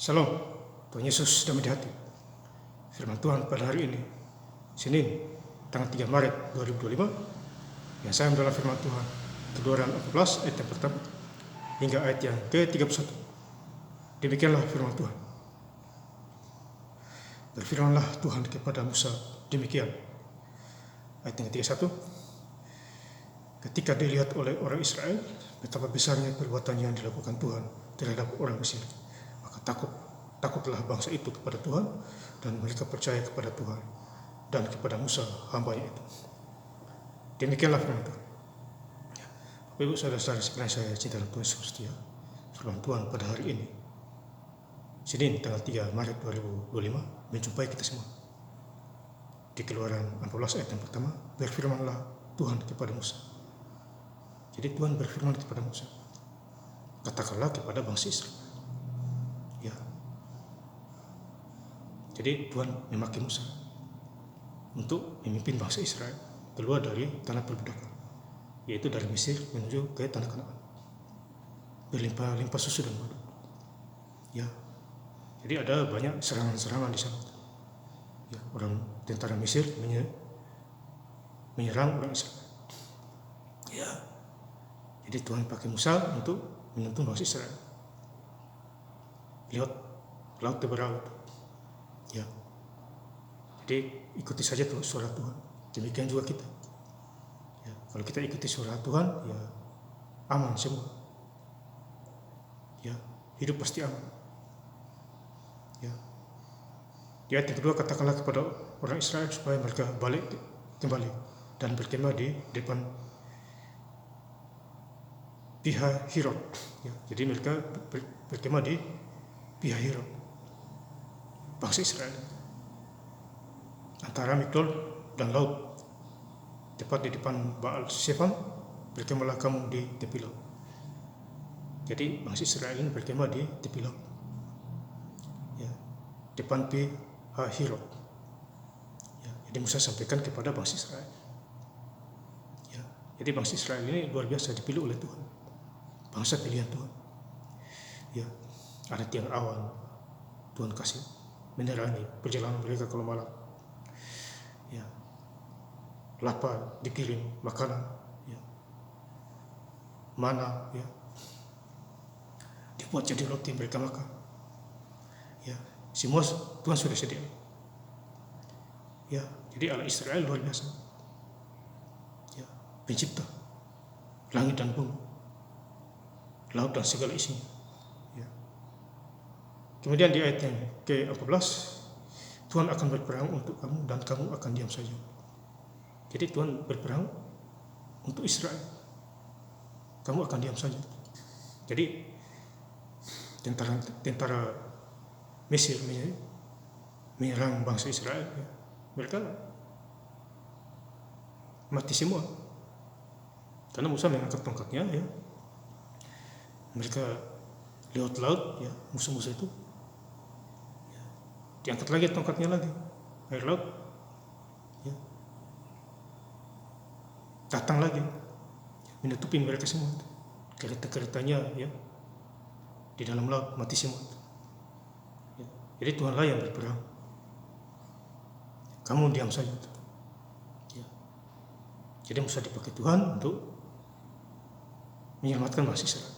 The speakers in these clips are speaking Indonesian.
Shalom, Tuhan Yesus damai di hati. Firman Tuhan pada hari ini, Senin, tanggal 3 Maret 2025, yang saya mendalam firman Tuhan, Keluaran 14 ayat yang pertama hingga ayat yang ke-31. Demikianlah firman Tuhan. Berfirmanlah Tuhan kepada Musa demikian. Ayat yang ke-31. Ketika dilihat oleh orang Israel betapa besarnya perbuatan yang dilakukan Tuhan terhadap orang Mesir, maka takutlah bangsa itu kepada Tuhan, dan mereka percaya kepada Tuhan dan kepada Musa hambanya itu. Demikianlah firman Tuhan. Bapak Ibu saudara-saudara sekalian saya cinta dalam Tuhan Yesus Kristus, firman Tuhan pada hari ini, Senin tanggal 3 Maret 2025, menjumpai kita semua. Di Keluaran 14 ayat yang pertama, berfirmanlah Tuhan kepada Musa. Jadi Tuhan berfirman kepada Musa, katakanlah kepada bangsa Israel. Ya. Jadi Tuhan memakai Musa untuk memimpin bangsa Israel keluar dari tanah perbudakan, yaitu dari Mesir menuju ke tanah Kanaan, berlimpah-limpah susu dan madu. Ya. Jadi ada banyak serangan-serangan di sana. Ya, orang tentara Mesir menyerang orang Israel. Ya. Jadi Tuhan pakai Musa untuk menuntun bangsa Israel lewat laut Teberau. Ya. Jadi ikuti saja suara Tuhan. Demikian juga kita. Ya, kalau kita ikuti suara Tuhan, ya aman semua. Ya, hidup pasti aman. Ya. Di ayat yang kedua, katakanlah kepada orang Israel supaya mereka balik kembali dan berkemah di depan Pihahirot. Ya, jadi mereka berkemah di Pihahirot, bangsa Israel, antara Migdol dan laut, tepat di depan Baal Zephon. Berkemahlah kamu di tepi laut. Jadi bangsa Israel ini berkemah di tepi laut, ya, depan Pihahirot. Ya, jadi Musa sampaikan kepada bangsa Israel. Ya, jadi bangsa Israel ini luar biasa dipilih oleh Tuhan, bangsa pilihan Tuhan. Ya, ada tiang awan Tuhan kasih menerangi perjalanan mereka kalau malam. Ya, lapar dikirim makanan, ya, mana, ya, dibuat jadi roti mereka makan. Ya, semua Tuhan sudah sedia. Ya, jadi Allah Israel luar biasa. Ya, pencipta langit dan bumi, laut dan segala isinya. Ya. Kemudian di ayat yang ke-14, Tuhan akan berperang untuk kamu dan kamu akan diam saja. Jadi Tuhan berperang untuk Israel, kamu akan diam saja. Jadi tentara Mesir menyerang bangsa Israel, ya, mereka mati semua karena Musa mengangkat tongkatnya. Ya, mereka lewat laut, ya, musuh-musuh itu, ya, diangkat lagi tongkatnya lagi, air laut, ya, datang lagi menutupi mereka semua. Kereta-keretanya, ya, di dalam laut mati semua. Ya, jadi Tuhanlah yang berperang, kamu diam saja. Ya. Jadi Musa dipakai Tuhan untuk menyelamatkan bangsa Israel.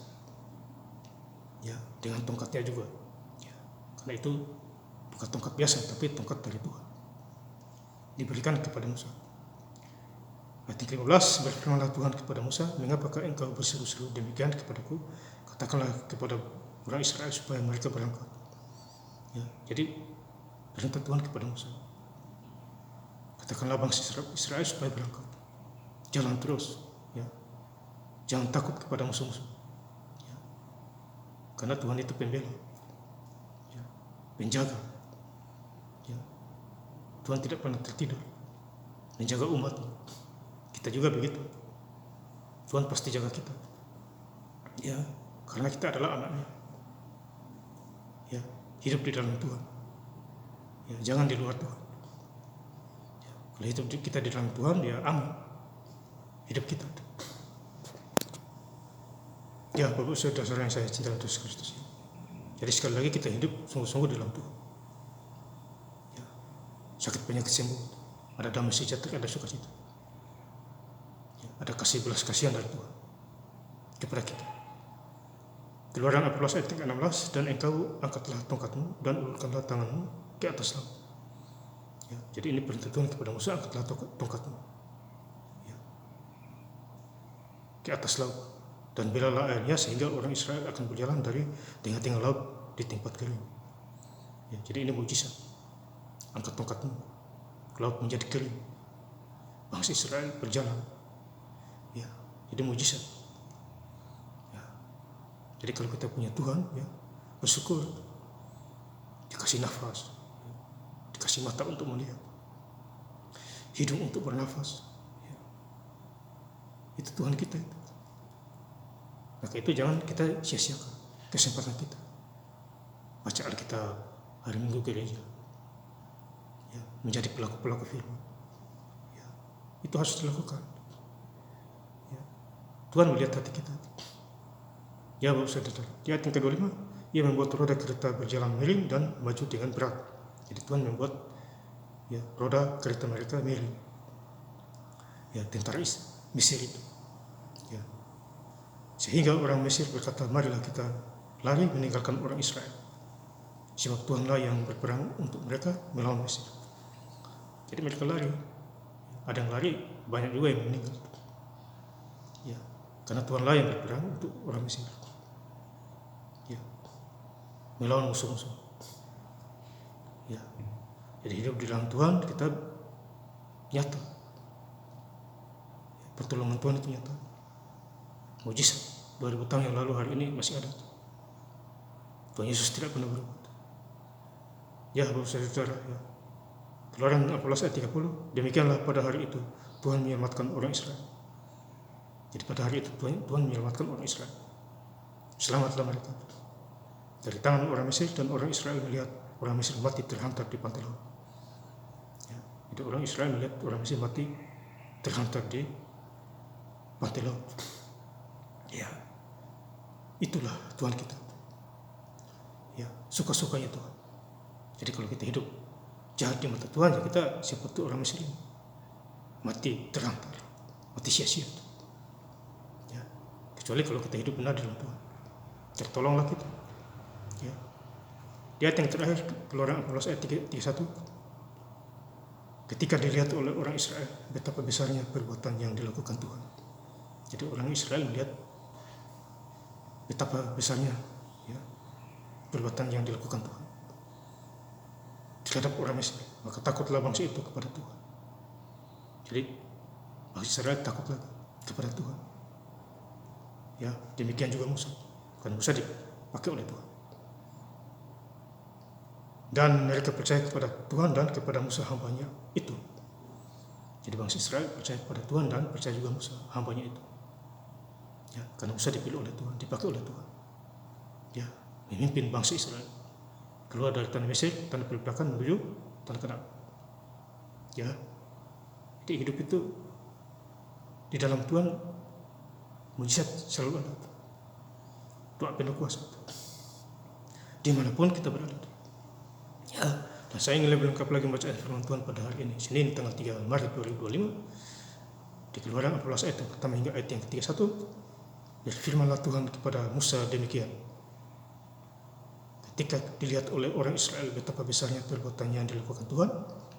Ya, dengan tongkatnya juga. Ya, karena itu bukan tongkat biasa, tapi tongkat dari Tuhan, diberikan kepada Musa. Ayat 15, berfirmanlah Tuhan kepada Musa, mengapakah engkau berseru-seru demikian kepadaku? Katakanlah kepada orang Israel supaya mereka berangkat. Ya, jadi perintah Tuhan kepada Musa, katakanlah bangsa Israel supaya berangkat. Jalan terus, ya, jangan takut kepada musuh-musuh. Ya, karena Tuhan itu pembela, ya, penjaga. Ya, Tuhan tidak pernah tertidur menjaga umat. Kita juga begitu. Tuhan pasti jaga kita. Ya, karena kita adalah anaknya. Ya, hidup di dalam Tuhan. Ya, jangan di luar Tuhan. Ya, kalau hidup kita di dalam Tuhan, ya aman hidup kita. Ya, Bapak saudara yang saya cinta Yesus Kristus. Jadi sekali lagi kita hidup sungguh-sungguh dalam Tuhan. Ya. Sakit penyakit sembuh, ada damai sejahtera, ada sukacita. Ya. Ada kasih belas kasihan dari Tuhan kepada kita. Keluaran 14 ayat 16, dan engkau angkatlah tongkatmu dan ulurkanlah tanganmu ke atas laut. Ya. Jadi ini perintah Tuhan kepada Musa, angkatlah tongkatmu ya, ke atas laut, dan belalah airnya sehingga orang Israel akan berjalan dari tengah-tengah laut di tempat kering. Ya, jadi ini mujizat. Angkat tongkatmu, laut menjadi kering, bangsa Israel berjalan. Ya, jadi mujizat. Ya. Jadi kalau kita punya Tuhan, ya, bersyukur, dikasih nafas, ya, dikasih mata untuk melihat, hidung untuk bernafas. Ya. Itu Tuhan kita itu. Maka itu jangan kita sia-siakan kesempatan kita. Baca Alkitab, hari Minggu gereja, ya, menjadi pelaku-pelaku firman. Ya, itu harus dilakukan. Ya. Tuhan melihat hati kita. Ya, Bapak Saudara, di ayat yang ke-25, ia membuat roda kereta berjalan miring dan maju dengan berat. Jadi Tuhan membuat, ya, roda kereta mereka miring. Ya, tentara Mesir itu. Ya. Sehingga orang Mesir berkata, marilah kita lari meninggalkan orang Israel. Sebab Tuhanlah yang berperang untuk mereka melawan Mesir. Jadi mereka lari. Ada yang lari, banyak juga yang meninggal. Ya, karena Tuhanlah yang berperang untuk orang Mesir. Ya, melawan musuh-musuh. Ya, jadi hidup di dalam Tuhan kita nyata. Ya, pertolongan Tuhan itu nyata. Mujizat 2000 tahun yang lalu hari ini masih ada. Tuhan Yesus tidak pernah berubah. Ya, Bapak Saudara, ya. Keluaran 14 ayat 30, demikianlah pada hari itu Tuhan menyelamatkan orang Israel. Jadi pada hari itu Tuhan menyelamatkan orang Israel. Selamatlah mereka dari tangan orang Mesir, dan orang Israel melihat orang Mesir mati terhantar di pantai laut. Ya, jadi orang Israel melihat orang Mesir mati terhantar di pantai laut. Ya, itulah Tuhan kita. Ya, suka-sukanya Tuhan. Jadi kalau kita hidup jahat di mata Tuhan, ya kita seperti orang Mesir ini, mati terlantar, mati sia-sia. Ya, kecuali kalau kita hidup benar dalam Tuhan, tertolonglah kita. Ya. Di ayat yang terakhir, Keluaran 14 ayat 31, ketika dilihat oleh orang Israel betapa besarnya perbuatan yang dilakukan Tuhan. Jadi orang Israel melihat betapa besarnya, ya, perbuatan yang dilakukan Tuhan terhadap orang Mesir, maka takutlah bangsa itu kepada Tuhan. Jadi bangsa Israel takutlah kepada Tuhan. Ya, demikian juga Musa, karena Musa dipakai oleh Tuhan. Dan mereka percaya kepada Tuhan dan kepada Musa hambanya itu. Jadi bangsa Israel percaya kepada Tuhan dan percaya juga Musa hambanya itu. Ya, karena Musa dipilih oleh Tuhan, dipakai oleh Tuhan. Ya, memimpin bangsa Israel keluar dari tanah Mesir, tanah perbudakan menuju tanah Kanaan. Ya, jadi hidup itu di dalam Tuhan mujizat selalu ada. Doa penuh kuasa dimanapun kita berada. Ya, dan saya ingin lebih lengkap lagi membaca firman Tuhan pada hari ini, Senin tanggal 3 Maret 2025, di Keluaran 14 ayat yang pertama hingga ayat yang ke-31. Berfirmanlah Tuhan kepada Musa demikian, ketika dilihat oleh orang Israel betapa besarnya perbuatan yang dilakukan Tuhan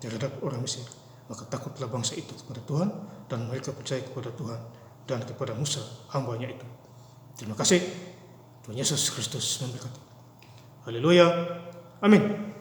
terhadap orang Mesir, maka takutlah bangsa itu kepada Tuhan, dan mereka percaya kepada Tuhan dan kepada Musa hambanya itu. Terima kasih. Tuhan Yesus Kristus memberkati. Haleluya. Amin.